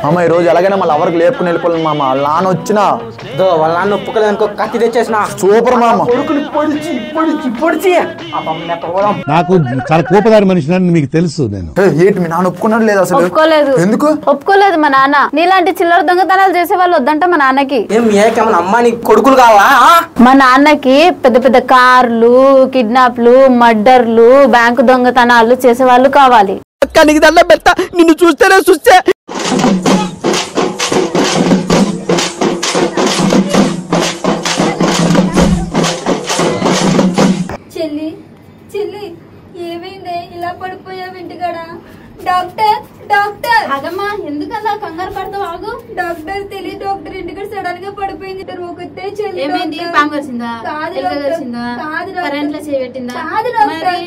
మామ ఈ రోజు ఎలాగైనా మళ్ళీ ఎవరికి లేపుకుని వెళ్ళిపోవాలి మామ. వాళ్ళ నాన్న వచ్చినా వాళ్ళ నాన్న ఒప్పుకోలేదనుకో కత్తి తెచ్చేసిన సూపర్ మామ. నాకు చాలా కోపదారి మనిషి మీకు తెలుసు. నేను ఏంటి మీ నాన్న ఒప్పుకున్నాడు లేదా అసలు? ఒప్పుకోలేదు. ఎందుకు ఒప్పుకోలేదు? మా నాన్న నీలాంటి చిల్లర దొంగతనాలు చేసే వాళ్ళు వద్దంట మా నాన్నకి. ఏమన్నా అమ్మా నీకు కొడుకులు కావాలా? మా నాన్నకి పెద్ద పెద్ద కార్లు, కిడ్నాప్లు, మర్డర్లు, బ్యాంకు దొంగతనాలు చేసే వాళ్ళు కావాలి. నీకు దండం పెడతా, నిన్ను చూస్తేనే చూస్తే. చెల్లి చెల్లి ఏమైందే ఇలా పడిపోయావు ఇంటికాడ? డాక్టర్ డాక్టర్ అగమ్మా ఎందుకలా కంగారు పడతావు? ఆగు. డాక్టర్ తెలియదు డాక్టర్ ఇంటికాడ సడన్ గా పడిపోయింది. ఒకటే చెల్లి. ఏమైంది? పాము కరిచిందా? కాదు కరెంట్ లో చేయబెట్టిందా? కాదు డాక్టర్.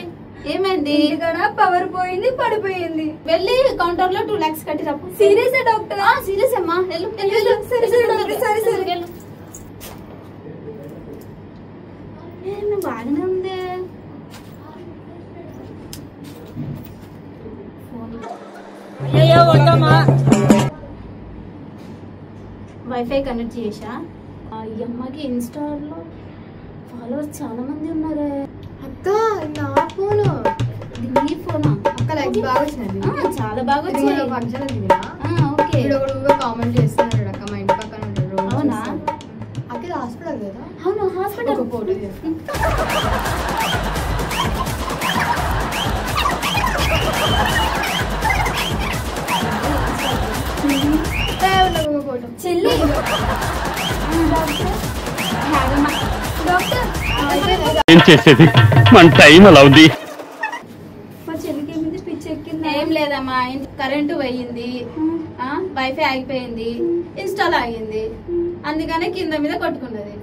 ఏమైంది? ఇంటికాడ పవర్ పోయింది, పడిపోయింది. వెళ్ళి కౌంటర్ లో 2 lakhs కట్టి రాపు. Serious doctor? సీరియస్ అమ్మా. బాగానే ఉంది. వైఫై కనెక్ట్ చేసా. ఈ అమ్మకి ఇన్స్టాలో ఫాలోవర్స్ చాలా మంది ఉన్నారే. అక్క నా ఫోన్. నీ ఫోనా? అక్క లైక్ బాగా వచ్చింది. చాలా బాగా వచ్చింది. ఫంక్షన్ ఉంది కదా. ఓకే. వీడు కామెంట్ చేస్తున్నాడు అక్క, మా ఇంటి పక్కన ఉంటాడు. అవునా? అక్క హాస్పిటల్ కదా? అవును హాస్పిటల్. ఫోటో చెల్లి ఏం చేసేది, మన టైం అలా ఉంది. మా చెల్లికి ఏమైంది? పిచ్చి ఎక్కింది? ఏం లేదమ్మా, కరెంటు పోయింది, వైఫై ఆగిపోయింది, ఇన్స్టాల్ ఆగింది, అందుకనే కింద మీద కొట్టుకున్నది.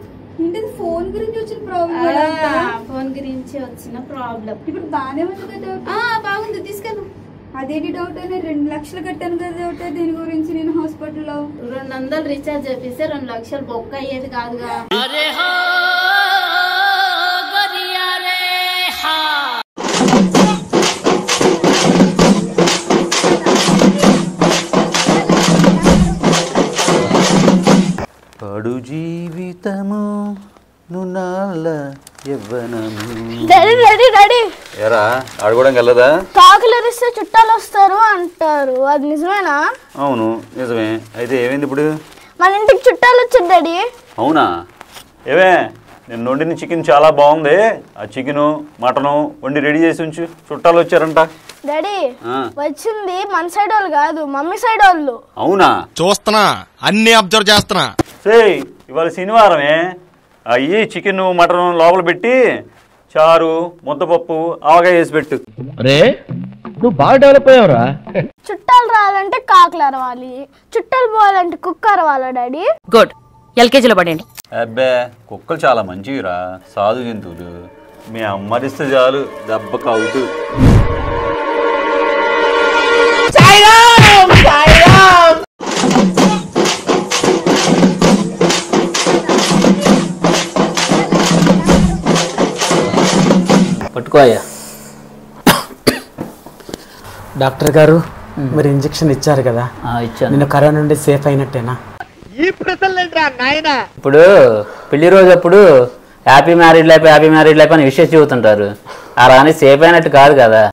ఏంటి ఫోన్ గురించి వచ్చిన ప్రాబ్లం? ఫోన్ గురించి వచ్చిన ప్రాబ్లం. ఇప్పుడు బాగానే ఉంది కదా? బాగుంది, తీసుకెళ్ళు. అదేంటి డౌట్? 2 లక్షలు కట్టాను కదా డౌట్. దీని గురించి నేను హాస్పిటల్లో 200 రీఛార్జ్ చేపిస్తే 2 లక్షలు బొక్క అయ్యేది కాదుగా. పడు జీవితము నునాళ్ళ యవ్వనము. ఎరా ఆడుకోవడానికి వెళ్ళదా? కాకులరిస్తే చుట్టాలు వస్తారు అంటారు, అది నిజమేనా? అవును నిజమే. అయితే ఏమైంది ఇప్పుడు? మన ఇంటికి చుట్టాలు వచ్చారు డాడీ. అవునా? ఏవే నేను వండిన చికెన్ చాలా బాగుంది. ఆ చికెను మటను వండి రెడీ చేసి ఉంచు, చుట్టాలు వచ్చారంట. డాడీ వచ్చింది మన సైడ్ వాళ్ళు కాదు, మమ్మీ సైడ్ వాళ్ళు. అవునా? చూస్తున్నా, అన్ని అబ్జర్వ్ చేస్తున్నా. ఇవాళ శనివారమే. అయ్యి చికెన్ మటన్ లోపల పెట్టి చారు, ముద్దపప్పు, ఆవకాయ వేసి పెట్టు. రే నువ్వు బాగా డెవలప్ అయ్యావురా. చుట్టాలు రావాలంటే కాకులు అరవాలి, చుట్టాలు పోవాలంటే కుక్క అరవాలా డాడీ? గుడ్, ఎల్కేజీలో పడండి. అబ్బే కుక్కలు చాలా మంచివిరా, సాధు జంతువులు. మీ అమ్మరిస్తే చాలు దెబ్బకు అవుతూ. పట్టుకోయ్యా. డాక్టర్ గారు మరి ఇంజెక్షన్ ఇచ్చారు కదా, నిన్ను కరోనా నుండి సేఫ్ అయినట్టేనా? ఇప్పుడు పెళ్లి రోజు అప్పుడు హ్యాపీ మ్యారీడ్ లైఫ్ అని విషయం చెబుతుంటారు. అలా అని సేఫ్ అయినట్టు కాదు కదా.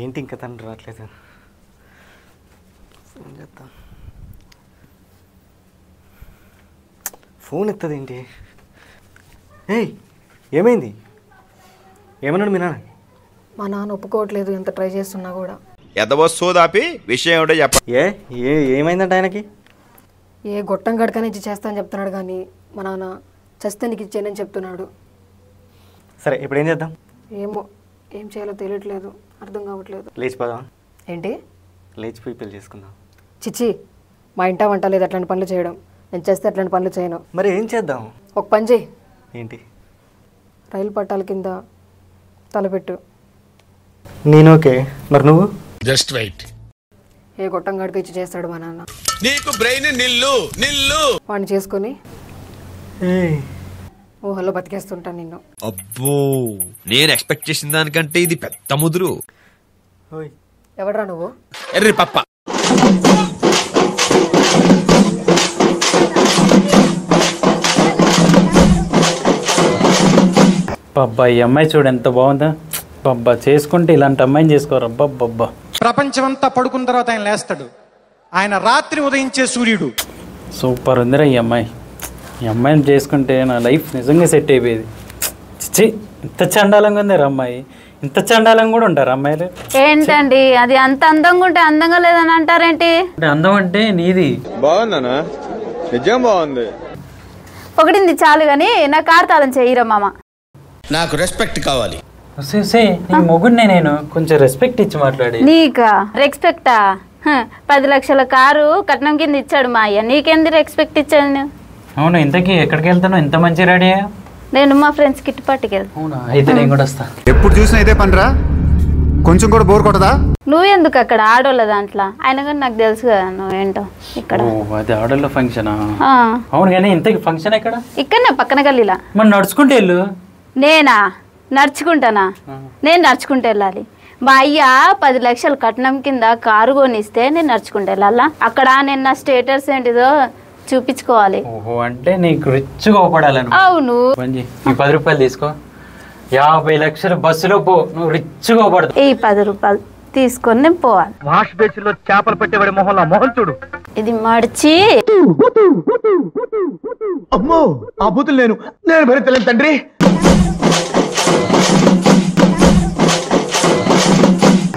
ఏంటి ఇంకా తండ్రి రావట్లేదు? ఫోన్ ఎత్తది ఏంటి? ఏయ్ ఏమైంది? ఏమన్నాడు మీ నాన్న? మా నాన్న ఒప్పుకోవట్లేదు, ఎంత ట్రై చేస్తున్నా కూడా. ఎదవస్తోదాపి విషయం ఏమిటో చెప్ప. ఏమైందంట ఆయనకి? ఏ గొట్టం గడకని ఇచ్చి చేస్తానని చెప్తున్నాడు, కానీ మా నాన్న చస్తే నీకు ఇచ్చేనని చెప్తున్నాడు. సరే ఇప్పుడు ఏం చేద్దాం? ఏమో ఏం చేయాలో తెలియట్లేదు, అర్థం కావట్లేదు. లేచిపోదాం. ఏంటి? లేచిపోయి పెళ్లి చేసుకుందాం. చిచ్చి, మా ఇంట వంట లేదు అట్లాంటి పనులు చేయడం. నేను చేస్తే అట్లాంటి పనులు చేయను. మరి ఏం చేద్దాం? ఒక పని చేయి. ఏంటి? రైలు పట్టాల కింద తలపెట్టు. నేను ఓకే, మరి నువ్వు? Just wait. ఏ గొట్టం గడికి ఇచ్చి చేస్తాడు మా నాన్న. నీకు బ్రెయిన్ నిల్లు నిల్లు. వాడిని చేసుకొని ఊహల్లో బతికేస్తుంటాను నిన్ను. అబ్బో నేను ఎక్స్పెక్ట్ చేసిన దానికంటే ఇది పెద్ద ముదురు. ఎవడరా నువ్వు? ఎర్రి పప్ప. అబ్బా ఈ అమ్మాయి చూడు ఎంత బాగుందా. అబ్బా చేసుకుంటే ఇలాంటి అమ్మాయిని చేసుకోరు. అబ్బా ప్రపంచం అంతా పడుకున్న తర్వాత ఆయన లేస్తాడు. ఆయన రాత్రి ఉదయించే సూర్యుడు. సూపర్ ఉందిరా ఈ అమ్మాయి. ఈ అమ్మాయిని చేసుకుంటే నా లైఫ్ నిజంగా సెట్ అయిపోయేది. చిచ్చి ఇంత చండాలంగా ఉందిరా అమ్మాయి. ఇంత చండాలంగా కూడా ఉంటారు అమ్మాయిలు. ఏంటండి అది అంత అందంగా ఉంటే అందంగా లేదని అంటారేంటి? అందం అంటే నీది. బాగుందనా? నిజం బాగుంది. ఒకటింది చాలు గాని నా కార్ తాళం చెయ్యరా మామ. నాకు రెస్పెక్ట్ కావాలి. నీ మొగుడినే నేను కొంచెం రెస్పెక్ట్ ఇచ్చి మాట్లాడి. నీకా రెస్పెక్టా? 10 లక్షల కారు కట్నం కింద ఇచ్చాడు మా అయ్య. నీకేంది రెస్పెక్ట్ ఇచ్చాను? అవును ఇంతకీ ఎక్కడికి వెళ్తాను? ఇంత మంచి రెడీ అయ్యా? నేను మా ఫ్రెండ్స్ కిట్ పార్టీకి వెళ్తాను. అవునా అయితే నేను కూడా వస్తా. ఎప్పుడు చూసినా ఇదే పనిరా, కొంచెం కూడా బోర్ కొట్టదా? నువ్వెందుకు అక్కడ ఆడోళ్ళ దాంట్లో? ఆయన కానీ నాకు తెలుసు కదా నువ్వేంటో ఇక్కడ. అది ఆడోళ్ళ ఫంక్షనా? అవును కానీ ఇంతకీ ఫంక్షన్ ఎక్కడ? ఇక్కడనే పక్కన గల్లీలా. మరి నడుచుకుంటే వెళ్ళు. నేనా నడుచుకుంటానా? నేను నడుచుకుంటూ వెళ్ళాలి. మా అయ్య 10 లక్షల కట్నం కింద కారు కొనిస్తే నేను నడుచుకుంటూ వెళ్ళాలా? అక్కడ నేను నా స్టేటస్ ఏంటిదో చూపించుకోవాలి. ఓహో అంటే నీకు రిచ్గా అవపడాలని. అవును. ఈ 10 రూపాయలు తీసుకో. 50 లక్షల బస్సులో పో, నువ్వు రిచ్గా అవపడతావు. ఈ 10 రూపాయలు తీసుకొని నేను పోవాలి. వాష్ బేసిన్ లో చేపలు పట్టేవాడి మొహంలో మొహం చూడు. ఇది మడిచి అమ్మో ఆ బూతులు నేను భరించలేను తండ్రి.